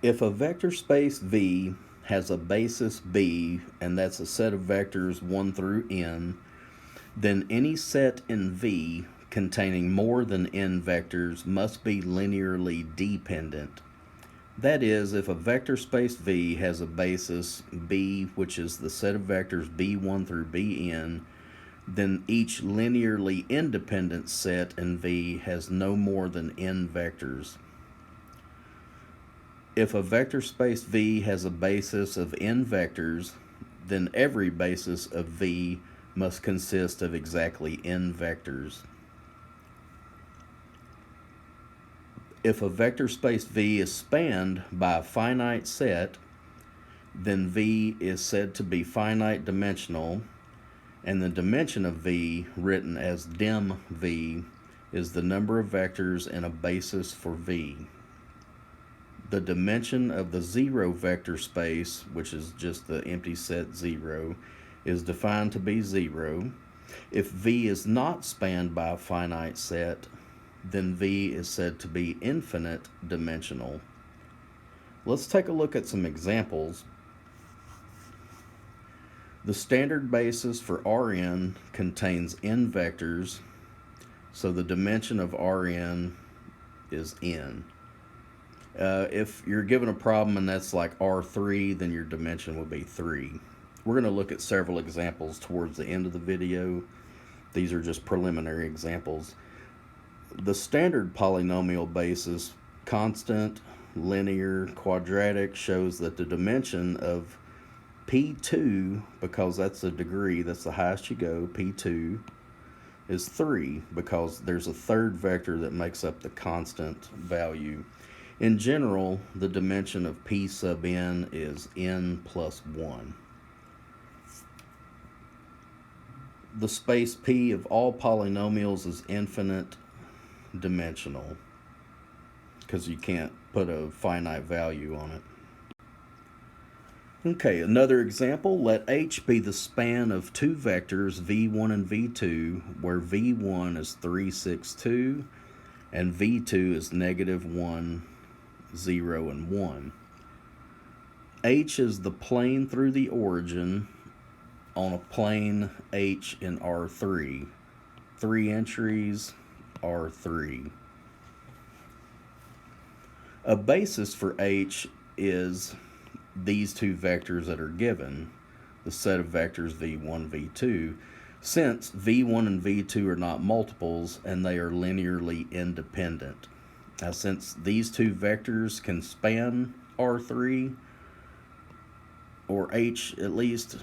If a vector space V has a basis B, and that's a set of vectors 1 through n, then any set in V containing more than n vectors must be linearly dependent. That is, if a vector space V has a basis B, which is the set of vectors B1 through Bn, then each linearly independent set in V has no more than n vectors. If a vector space V has a basis of n vectors, then every basis of V must consist of exactly n vectors. If a vector space V is spanned by a finite set, then V is said to be finite dimensional, and the dimension of V, written as dim V, is the number of vectors in a basis for V. The dimension of the zero vector space, which is just the empty set 0, is defined to be 0. If V is not spanned by a finite set, then V is said to be infinite dimensional. Let's take a look at some examples. The standard basis for Rn contains n vectors, so the dimension of Rn is n. If you're given a problem and that's like R3, then your dimension will be 3. We're going to look at several examples towards the end of the video. These are just preliminary examples. The standard polynomial basis, constant, linear, quadratic, shows that the dimension of P2, because that's the degree, that's the highest you go, P2, is 3, because there's a third vector that makes up the constant value. In general, the dimension of P sub n is n plus 1. The space P of all polynomials is infinite dimensional, because you can't put a finite value on it. Okay, another example, let H be the span of two vectors v1 and v2, where v1 is 3, 6, 2, and v2 is negative 1, 0, and 1. H is the plane through the origin on a plane H in R3. 3 entries, R3. A basis for H is these two vectors that are given, the set of vectors v1, v2, since v1 and v2 are not multiples and they are linearly independent. Now, since these two vectors can span R3, or H at least,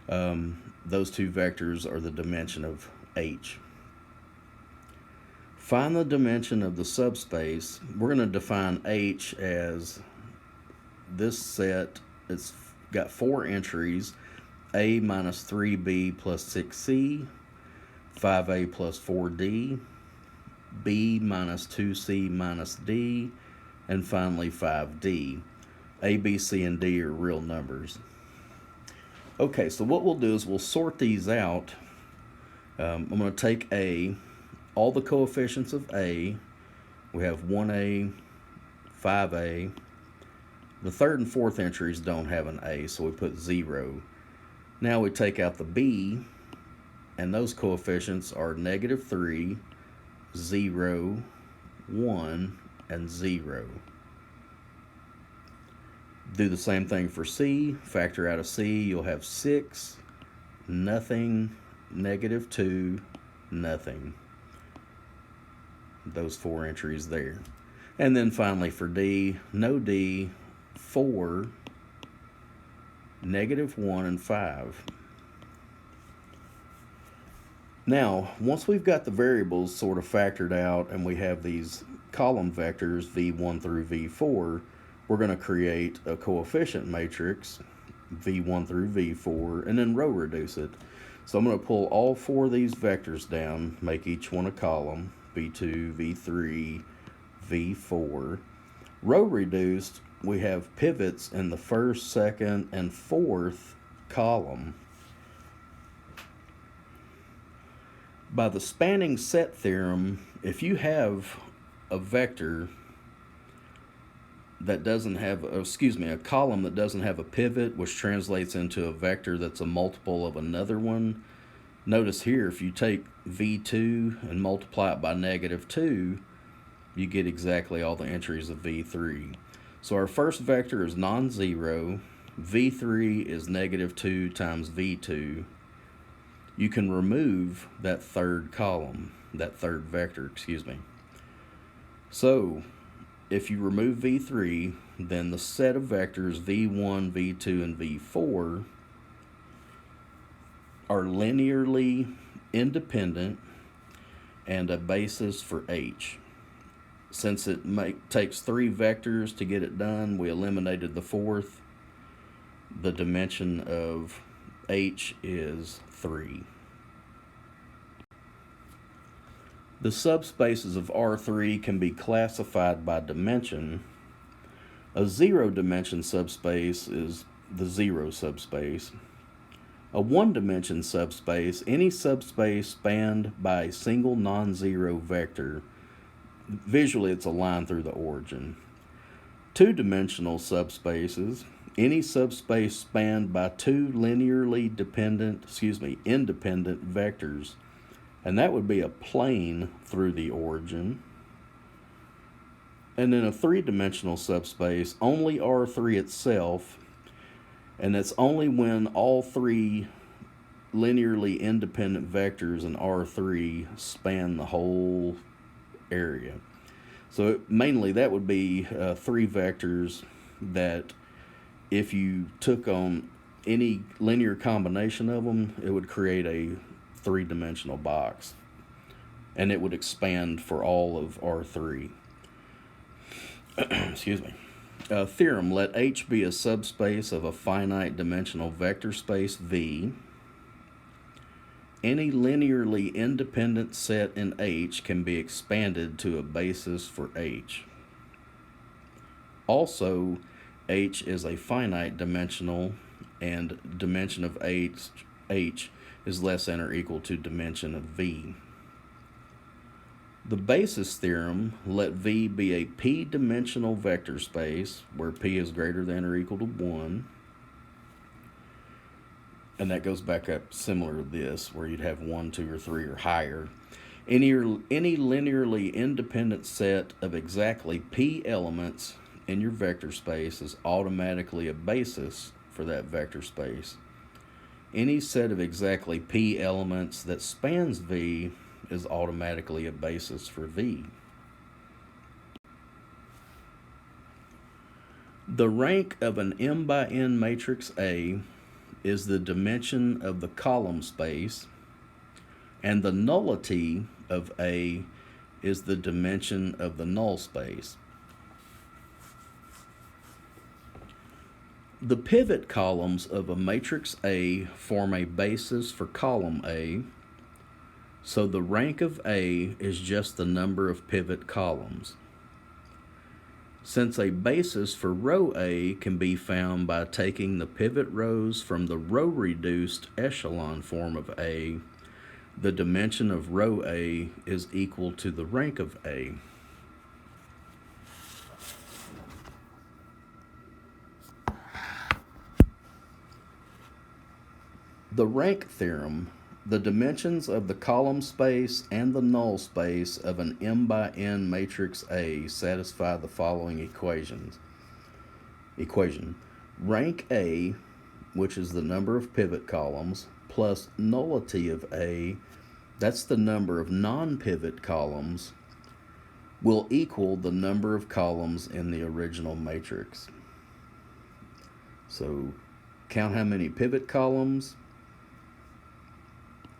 those two vectors are the dimension of H. Find the dimension of the subspace. We're going to define H as this set. It's got 4 entries, A minus 3B plus 6C, 5A plus 4D, B minus 2C minus D, and finally 5D. A, B, C, and D are real numbers. Okay, so what we'll do is we'll sort these out. I'm going to take A, all the coefficients of A. We have 1A, 5A. The third and fourth entries don't have an A, so we put 0. Now we take out the B, and those coefficients are negative 3, 0, 1, and 0. Do the same thing for C. Factor out of C, you'll have 6, nothing, negative 2, nothing. Those 4 entries there. And then finally for D, no D, 4, negative 1, and 5. Now, once we've got the variables sort of factored out and we have these column vectors, v1 through v4, we're going to create a coefficient matrix, v1 through v4, and then row reduce it. So I'm going to pull all 4 of these vectors down, make each one a column, v2, v3, v4. Row reduced, we have pivots in the first, second, and fourth column. By the spanning set theorem, if you have a vector that doesn't have, a column that doesn't have a pivot, which translates into a vector that's a multiple of another one. Notice here, if you take V2 and multiply it by -2, you get exactly all the entries of V3. So our first vector is non-zero. V3 is -2 times V2. You can remove that third vector, So, if you remove V3, then the set of vectors V1, V2, and V4 are linearly independent and a basis for H. Since it takes 3 vectors to get it done, we eliminated the fourth. The dimension of H is 3. The subspaces of R3 can be classified by dimension. A 0-dimension subspace is the 0 subspace. A 1-dimension subspace, any subspace spanned by a single non-zero vector. Visually, it's a line through the origin. 2-dimensional subspaces, any subspace spanned by 2 linearly independent vectors, and that would be a plane through the origin. And then a 3-dimensional subspace, only R3 itself, and it's only when all 3 linearly independent vectors in R3 span the whole area. So mainly that would be 3 vectors that if you took on any linear combination of them, it would create a 3-dimensional box, and it would expand for all of R3. Theorem: let H be a subspace of a finite dimensional vector space V. Any linearly independent set in H can be expanded to a basis for H. Also, H is a finite dimensional, and dimension of H is less than or equal to dimension of V. The basis theorem: let V be a p-dimensional vector space where p is greater than or equal to 1. And that goes back up similar to this, where you'd have 1, 2, or 3 or higher. Any linearly independent set of exactly p elements in your vector space is automatically a basis for that vector space. Any set of exactly p elements that spans V is automatically a basis for V. The rank of an m by n matrix A is the dimension of the column space, and the nullity of A is the dimension of the null space. The pivot columns of a matrix A form a basis for column A, so the rank of A is just the number of pivot columns. Since a basis for row A can be found by taking the pivot rows from the row-reduced echelon form of A, the dimension of row A is equal to the rank of A. The rank theorem: the dimensions of the column space and the null space of an m by n matrix A satisfy the following equation: rank A, which is the number of pivot columns, plus nullity of A, that's the number of non-pivot columns, will equal the number of columns in the original matrix. So count how many pivot columns,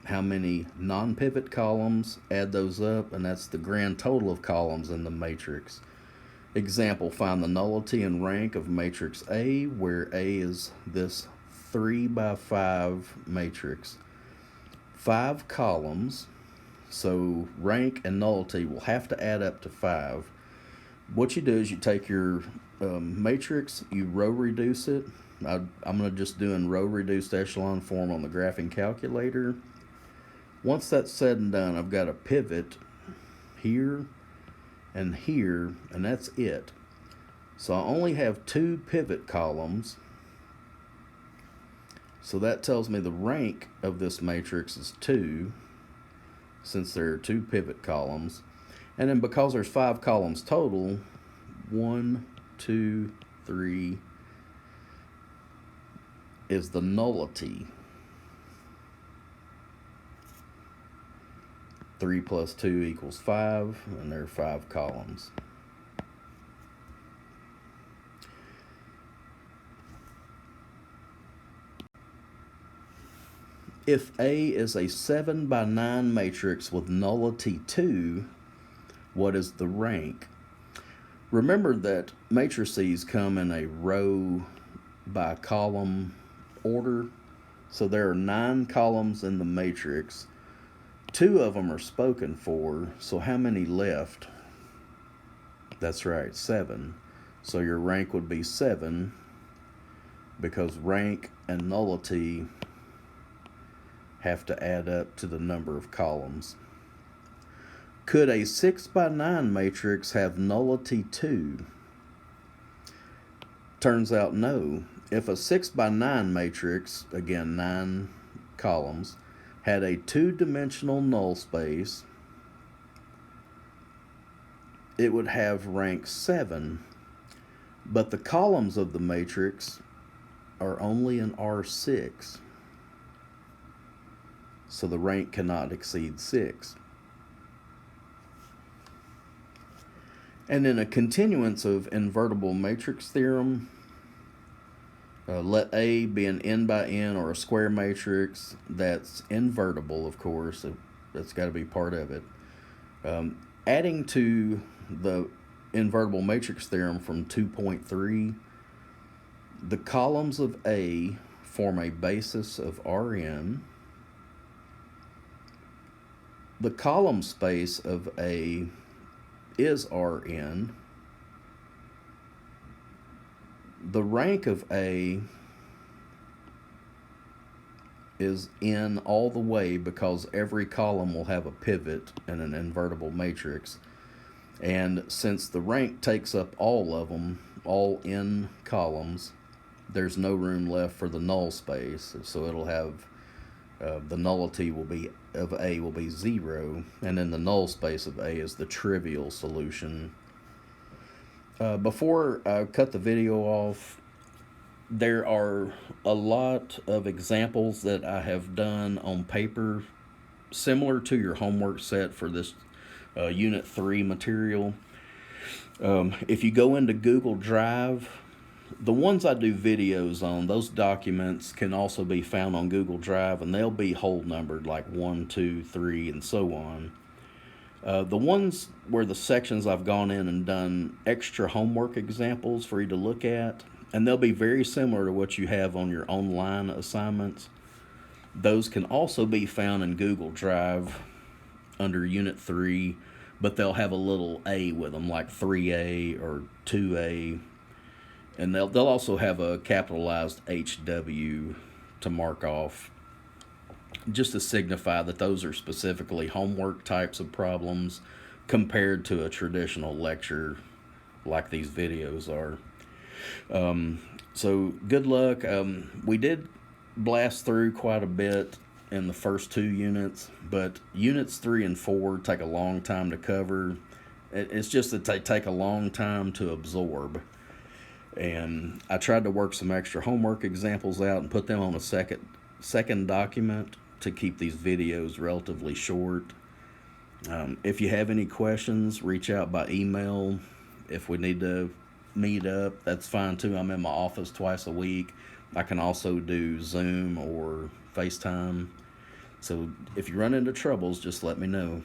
how many non-pivot columns, add those up, and that's the grand total of columns in the matrix. Example: find the nullity and rank of matrix A, where A is this 3 by 5 matrix. 5 columns, so rank and nullity will have to add up to 5. What you do is you take your matrix, you row reduce it. I'm going to just do in row reduced echelon form on the graphing calculator. Once that's said and done, I've got a pivot here, and that's it. So I only have 2 pivot columns. So that tells me the rank of this matrix is 2, since there are 2 pivot columns. And then because there's 5 columns total, 1, 2, 3 is the nullity. 3 plus 2 equals 5, and there are 5 columns. If A is a 7 by 9 matrix with nullity 2, what is the rank? Remember that matrices come in a row by column order. So there are 9 columns in the matrix. 2 of them are spoken for. So how many left? That's right, 7. So your rank would be 7, because rank and nullity have to add up to the number of columns. Could a 6 by 9 matrix have nullity 2? Turns out no. If a 6 by 9 matrix, again 9 columns, had a 2-dimensional null space, it would have rank 7, but the columns of the matrix are only in R6. So the rank cannot exceed 6. And in a continuance of invertible matrix theorem, let A be an n by n or a square matrix that's invertible, of course. So that's got to be part of it. Adding to the invertible matrix theorem from 2.3, the columns of A form a basis of Rn. The column space of A is Rn. The rank of A is n all the way, because every column will have a pivot in an invertible matrix. And since the rank takes up all of them, all n columns, there's no room left for the null space. So it'll have the nullity will be of A will be 0, and then the null space of A is the trivial solution. Before I cut the video off, there are a lot of examples that I have done on paper similar to your homework set for this Unit 3 material. If you go into Google Drive, the ones I do videos on, those documents can also be found on Google Drive, and they'll be whole numbered, like 1, 2, 3, and so on. The ones where the sections I've gone in and done extra homework examples for you to look at, and they'll be very similar to what you have on your online assignments. Those can also be found in Google Drive under Unit 3, but they'll have a little A with them, like 3A or 2A. And they'll also have a capitalized HW to mark off, just to signify that those are specifically homework types of problems compared to a traditional lecture like these videos are. So good luck. We did blast through quite a bit in the first 2 units, but Units 3 and 4 take a long time to cover. It's just that they take a long time to absorb. And I tried to work some extra homework examples out and put them on a second document to keep these videos relatively short. If you have any questions, reach out by email. If we need to meet up, that's fine too. I'm in my office twice a week. I can also do Zoom or FaceTime. So if you run into troubles, just let me know.